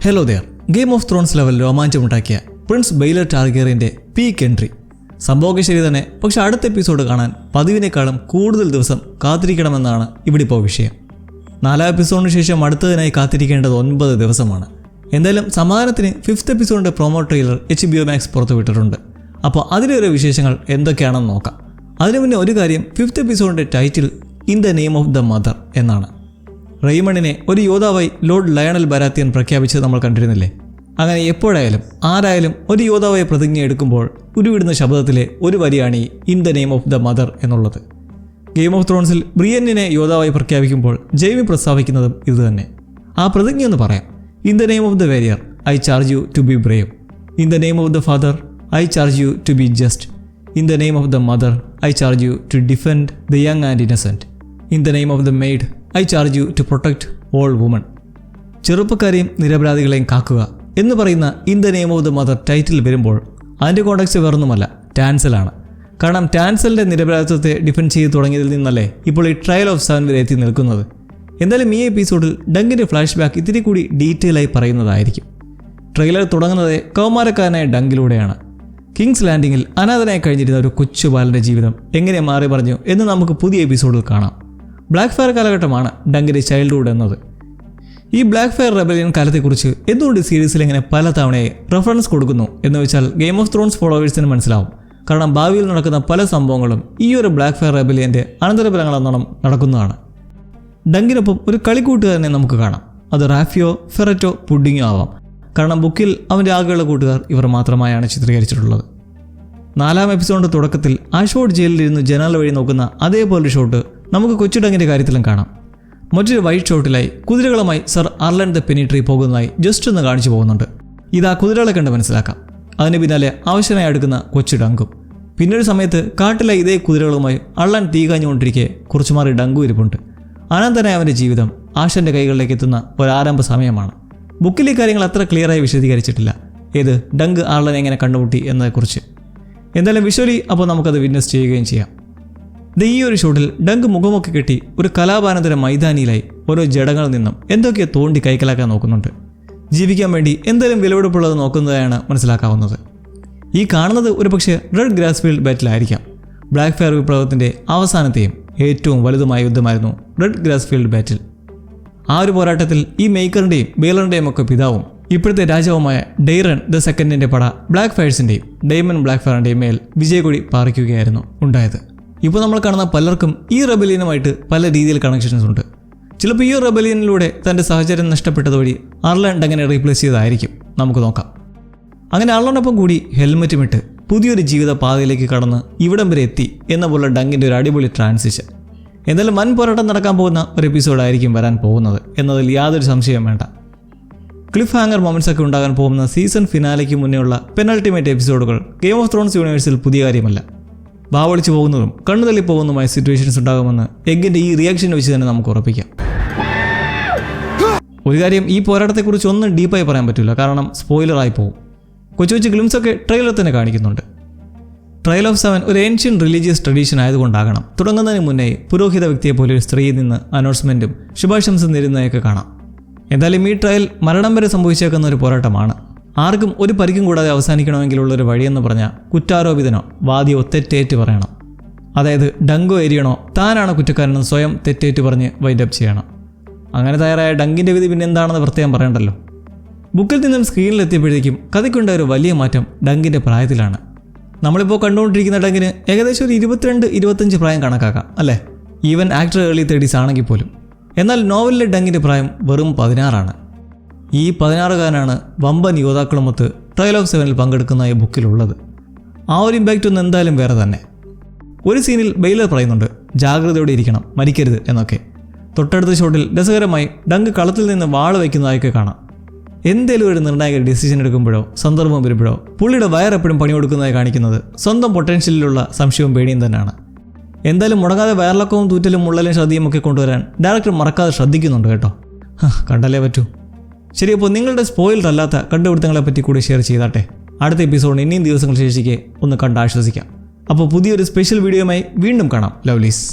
Hello there. Game of Thrones level രോമാഞ്ചമുണ്ടാക്കിയ prince Baelor ടാർഗേറിയൻ്റെ peak entry. സംഭവമൊക്കെ ശരി തന്നെ, പക്ഷെ അടുത്ത എപ്പിസോഡ് കാണാൻ പതിവിനേക്കാളും കൂടുതൽ ദിവസം കാത്തിരിക്കണമെന്നാണ് ഇവിടെ ഇപ്പോൾ വിഷയം. 4 എപ്പിസോഡിന് ശേഷം അടുത്തതിനായി കാത്തിരിക്കേണ്ടത് 9 ദിവസമാണ്. എന്തായാലും സമാധാനത്തിന് 5th എപ്പിസോഡിൻ്റെ പ്രൊമോ ട്രെയിലർ HBO Max പുറത്തുവിട്ടിട്ടുണ്ട്. അപ്പോൾ അതിലെ ഒരു വിശേഷങ്ങൾ എന്തൊക്കെയാണെന്ന് നോക്കാം. അതിനു മുന്നേ ഒരു കാര്യം, 5th എപ്പിസോഡിൻ്റെ title in the name of the mother എന്നാണ്. റെയ്മണ്ടിനെ ഒരു യോദ്ധാവായി ലോർഡ് ലയണൽ ബരാത്തിയൻ പ്രഖ്യാപിച്ചത് നമ്മൾ കണ്ടിരുന്നില്ലേ? അങ്ങനെ എപ്പോഴായാലും ആരായാലും ഒരു യോദ്ധാവായി പ്രതിജ്ഞ എടുക്കുമ്പോൾ ഉരുവിടുന്ന ശബ്ദത്തിലെ ഒരു വരിയാണ് ഈ in the name of the mother എന്നുള്ളത്. ഗെയിം ഓഫ് ത്രോൺസിൽ ബ്രിയന്നിനെ യോദ്ധാവായി പ്രഖ്യാപിക്കുമ്പോൾ ജെയ്മി പ്രസ്താവിക്കുന്നതും ഇതുതന്നെ. ആ പ്രതിജ്ഞ എന്ന് പറയാം: in the name of the warrior I charge you to be brave. In the name of the father I charge you to be just. In the name of the mother I charge you to defend the young and innocent. In the name of the maid I charge you to protect all women. ചെറുപ്പക്കാരെയും നിരപരാധികളെയും കാക്കുക എന്ന് പറയുന്ന in the name of the mother title വരുമ്പോൾ അതിൻ്റെ context വേറൊന്നുമല്ല, ടാൻസലാണ്. കാരണം ടാൻസലിൻ്റെ നിരപരാധിത്വത്തെ defend ചെയ്ത് തുടങ്ങിയതിൽ നിന്നല്ലേ ഇപ്പോൾ ഈ ട്രയൽ ഓഫ് 7 വരെ എത്തി നിൽക്കുന്നത്. എന്തായാലും ഈ എപ്പിസോഡിൽ ഡങ്കിൻ്റെ ഫ്ലാഷ് ബാക്ക് ഇത്തിരി കൂടി ഡീറ്റെയിൽ ആയി പറയുന്നതായിരിക്കും. ട്രെയിലർ തുടങ്ങുന്നത് കൗമാരക്കാരനായ ഡങ്കിലൂടെയാണ്. കിങ്സ് ലാൻഡിങ്ങിൽ അനാഥനായി കഴിഞ്ഞിരുന്ന ഒരു കൊച്ചു ബാലൻ്റെ ജീവിതം എങ്ങനെ മാറി പറഞ്ഞു എന്ന് നമുക്ക് പുതിയ എപ്പിസോഡിൽ കാണാം. ബ്ലാക്ക് ഫയർ കാലഘട്ടമാണ് ഡങ്കിൻ്റെ ചൈൽഡ്ഹുഡ് എന്നത്. ഈ ബ്ലാക്ക് ഫയർ റെബലിയൻ കാലത്തെക്കുറിച്ച് എന്തുകൊണ്ട് സീരീസിൽ ഇങ്ങനെ പല തവണയായി റെഫറൻസ് കൊടുക്കുന്നു എന്ന് വെച്ചാൽ ഗെയിം ഓഫ് ത്രോൺസ് ഫോളോവേഴ്സിന് മനസ്സിലാവും. കാരണം ഭാവിയിൽ നടക്കുന്ന പല സംഭവങ്ങളും ഈ ഒരു ബ്ലാക്ക് ഫയർ റെബലിയൻ്റെ അനന്തരഫലങ്ങളെന്നോണം നടക്കുന്നതാണ്. ഡങ്കിനൊപ്പം ഒരു കളിക്കൂട്ടുകാരനെ നമുക്ക് കാണാം. അത് റാഫിയോ, ഫെററ്റോ, പുഡിങ്ങോ ആവാം. കാരണം ബുക്കിൽ അവൻ്റെ ആകെയുള്ള കൂട്ടുകാർ ഇവർ മാത്രമായാണ് ചിത്രീകരിച്ചിട്ടുള്ളത്. 4ാം എപ്പിസോഡിൻ്റെ തുടക്കത്തിൽ ആഷ്വോർഡ് ജയിലിലിരുന്ന് ജനാല വഴി നോക്കുന്ന അതേപോലൊരു ഷോട്ട് നമുക്ക് കൊച്ചു ഡങ്കിൻ്റെ കാര്യത്തിലും കാണാം. മറ്റൊരു വൈറ്റ് ഷോട്ടിലായി കുതിരകളുമായി സർ അർലൻ ദ പെനിട്രി പോകുന്നതായി ജസ്റ്റ് ഒന്ന് കാണിച്ചു പോകുന്നുണ്ട്. ഇതാ കുതിരകളെ കണ്ട് മനസ്സിലാക്കാം. അതിന് പിന്നാലെ ആവശ്യമായി അടുക്കുന്ന കൊച്ചു ഡങ്കും. പിന്നൊരു സമയത്ത് കാട്ടിലെ ഇതേ കുതിരകളുമായി അർലൻ തീ കാഞ്ഞുകൊണ്ടിരിക്കെ കുറച്ചു മാറി ഡങ്കു ഇരിപ്പുണ്ട്. അനന്തനായ അവൻ്റെ ജീവിതം ആഷൻ്റെ കൈകളിലേക്ക് എത്തുന്ന ഒരാരംഭ സമയമാണ്. ബുക്കിൽ ഈ കാര്യങ്ങൾ അത്ര ക്ലിയറായി വിശദീകരിച്ചിട്ടില്ല, ഏത് ഡങ്ക് അർലൻ എങ്ങനെ കണ്ടുമുട്ടി എന്നതിനെക്കുറിച്ച്. എന്തായാലും വിഷ്വലി അപ്പോൾ നമുക്കത് വിറ്റ്നസ് ചെയ്യുകയും ചെയ്യാം. ഈ ഒരു ഷോട്ടിൽ ഡങ്ക് മുഖമൊക്കെ കെട്ടി ഒരു കലാപാനന്തര മൈതാനിയിലായി ഓരോ ജഡങ്ങളിൽ നിന്നും എന്തൊക്കെയോ തോണ്ടി കൈക്കലാക്കാൻ നോക്കുന്നുണ്ട്. ജീവിക്കാൻ വേണ്ടി എന്തെങ്കിലും വിലപിടിപ്പുള്ളത് നോക്കുന്നതായാണ് മനസ്സിലാക്കാവുന്നത്. ഈ കാണുന്നത് ഒരു പക്ഷേ റെഡ് ഗ്രാസ്ഫീൽഡ് ബാറ്റിലായിരിക്കാം. ബ്ലാക്ക് ഫയർ വിപ്ലവത്തിൻ്റെ അവസാനത്തെയും ഏറ്റവും വലുതുമായ യുദ്ധമായിരുന്നു റെഡ് ഗ്രാസ്ഫീൽഡ് ബാറ്റിൽ. ആ ഒരു പോരാട്ടത്തിൽ ഈ മെയ്ക്കറിൻ്റെയും ബെയ്ലറിൻ്റെയും ഒക്കെ പിതാവും ഇപ്പോഴത്തെ രാജാവുമായ ഡെയ്റൺ ദ സെക്കൻഡിൻ്റെ പട ബ്ലാക്ക് ഫയർസിൻ്റെയും ഡെയ്മൺ ബ്ലാക്ക് ഫയറിൻ്റെയും മേൽ വിജയക്കൊടി പാറിക്കുകയായിരുന്നു ഉണ്ടായത്. ഇപ്പോൾ നമ്മൾ കാണുന്ന പലർക്കും ഈ റെബലിയനുമായിട്ട് പല രീതിയിൽ കണക്ഷൻസ് ഉണ്ട്. ചിലപ്പോൾ ഈ റെബലിയനിലൂടെ തൻ്റെ സാഹചര്യം നഷ്ടപ്പെട്ടത് വഴി അർലൻ ഡങ്കിനെ റീപ്ലേസ് ചെയ്തായിരിക്കും. നമുക്ക് നോക്കാം. അങ്ങനെ അർലനൊപ്പം കൂടി ഹെൽമെറ്റും ഇട്ട് പുതിയൊരു ജീവിത പാതയിലേക്ക് കടന്ന് ഇവിടം വരെ എത്തി എന്ന പോലെ ഡങ്കിൻ്റെ ഒരു അടിപൊളി ട്രാൻസിഷൻ. എന്തായാലും വൻ പോരാട്ടം നടക്കാൻ പോകുന്ന ഒരു എപ്പിസോഡായിരിക്കും വരാൻ പോകുന്നത് എന്നതിൽ യാതൊരു സംശയവും വേണ്ട. ക്ലിഫ് ഹാങ്ങർ മൊമെൻറ്റ്സ് ഒക്കെ ഉണ്ടാകാൻ പോകുന്ന സീസൺ ഫിനാലയ്ക്ക് മുന്നേയുള്ള പെനൾട്ടിമേറ്റ് എപ്പിസോഡുകൾ ഗെയിം ഓഫ് ത്രോൺസ് യൂണിവേഴ്സിൽ പുതിയ കാര്യമല്ല. ബാവളിച്ചു പോകുന്നതും കണ്ണുതള്ളി പോകുന്നതുമായ സിറ്റുവേഷൻസ് ഉണ്ടാകുമെന്ന് എഗ്ഗിൻ്റെ ഈ റിയാക്ഷൻ വെച്ച് തന്നെ നമുക്ക് ഉറപ്പിക്കാം. ഒരു കാര്യം, ഈ പോരാട്ടത്തെക്കുറിച്ച് ഒന്നും ഡീപ്പായി പറയാൻ പറ്റില്ല, കാരണം സ്പോയിലറായി പോകും. കൊച്ചു കൊച്ചു ഗ്ലിംസൊക്കെ ട്രെയിലർ തന്നെ കാണിക്കുന്നുണ്ട്. ട്രയൽ ഓഫ് 7 ഒരു ഏൻഷ്യൻ റിലീജിയസ് ട്രഡീഷൻ ആയതുകൊണ്ടാകണം തുടങ്ങുന്നതിന് മുന്നേ പുരോഹിത വ്യക്തിയെ പോലെ ഒരു സ്ത്രീയിൽ നിന്ന് അനൗൺസ്മെൻറ്റും ശുഭാശംസ നേരുന്നതൊക്കെ കാണാം. എന്തായാലും ഈ ട്രയൽ മരണം വരെ സംഭവിച്ചേക്കുന്ന ഒരു പോരാട്ടമാണ്. ആർക്കും ഒരു പരിക്കും കൂടാതെ അവസാനിക്കണമെങ്കിലുള്ളൊരു വഴിയെന്ന് പറഞ്ഞാൽ കുറ്റാരോപിതനോ വാദിയോ തെറ്റേറ്റ് പറയണം. അതായത് ഡങ്കോ എരിയണോ താനാണ് കുറ്റക്കാരനെന്ന് സ്വയം തെറ്റേറ്റ് പറഞ്ഞ് വൈൻഡപ്പ് ചെയ്യണം. അങ്ങനെ തയ്യാറായ ഡങ്കിൻ്റെ വിധി പിന്നെ എന്താണെന്ന് പ്രത്യേകം പറയണ്ടല്ലോ. ബുക്കിൽ നിന്നും സ്ക്രീനിലെത്തിയപ്പോഴേക്കും കഥയ്ക്കുണ്ടായ ഒരു വലിയ മാറ്റം ഡങ്കിൻ്റെ പ്രായത്തിലാണ്. നമ്മളിപ്പോൾ കണ്ടുകൊണ്ടിരിക്കുന്ന ഡങ്കിന് ഏകദേശം ഒരു 22-25 പ്രായം കണക്കാക്കാം അല്ലേ? ഈവൻ ആക്ടർ ഏർലി 30s ആണെങ്കിൽ പോലും. എന്നാൽ നോവലിലെ ഡങ്കിൻ്റെ പ്രായം വെറും 16ആണ്. ഈ 16കാരനാണ് വമ്പൻ യോദ്ധാക്കളുമൊത്ത് ട്രയൽ ഓഫ് 7 പങ്കെടുക്കുന്ന ഈ ബുക്കിലുള്ളത്. ആ ഒരു ഇമ്പാക്റ്റ് ഒന്നും എന്തായാലും വേറെ തന്നെ. ഒരു സീനിൽ ബെയ്ലർ പറയുന്നുണ്ട് ജാഗ്രതയോടെ ഇരിക്കണം, മരിക്കരുത് എന്നൊക്കെ. തൊട്ടടുത്ത ഷോട്ടിൽ രസകരമായി ഡങ്ക് കളത്തിൽ നിന്ന് വാള് വയ്ക്കുന്നതായൊക്കെ കാണാം. എന്തേലും ഒരു നിർണായക ഡിസിഷൻ എടുക്കുമ്പോഴോ സന്ദർഭം വരുമ്പോഴോ പുള്ളിയുടെ വയറെപ്പോഴും പണി കൊടുക്കുന്നതായി കാണിക്കുന്നത് സ്വന്തം പൊട്ടൻഷ്യലിലുള്ള സംശയവും പേടിയും തന്നെയാണ്. എന്തായാലും മുടങ്ങാതെ വയറിളക്കവും തൂറ്റലും മുള്ളലും ശ്രദ്ധയും ഒക്കെ കൊണ്ടുവരാൻ ഡയറക്ടർ മറക്കാതെ ശ്രദ്ധിക്കുന്നുണ്ട് കേട്ടോ. കണ്ടല്ലേ പറ്റൂ. ശരി, അപ്പോൾ നിങ്ങളുടെ സ്പോയിൽഡ് അല്ലാത്ത കണ്ടുപിടുത്തങ്ങളെപ്പറ്റി കൂടി ഷെയർ ചെയ്താട്ടെ. അടുത്ത എപ്പിസോഡിന് ഇനിയും ദിവസങ്ങൾ ശേഷിക്കെ ഒന്ന് കണ്ട് ആശ്വസിക്കാം. അപ്പോൾ പുതിയൊരു സ്പെഷ്യൽ വീഡിയോയുമായി വീണ്ടും കാണാം. ലവ്ലീസ്.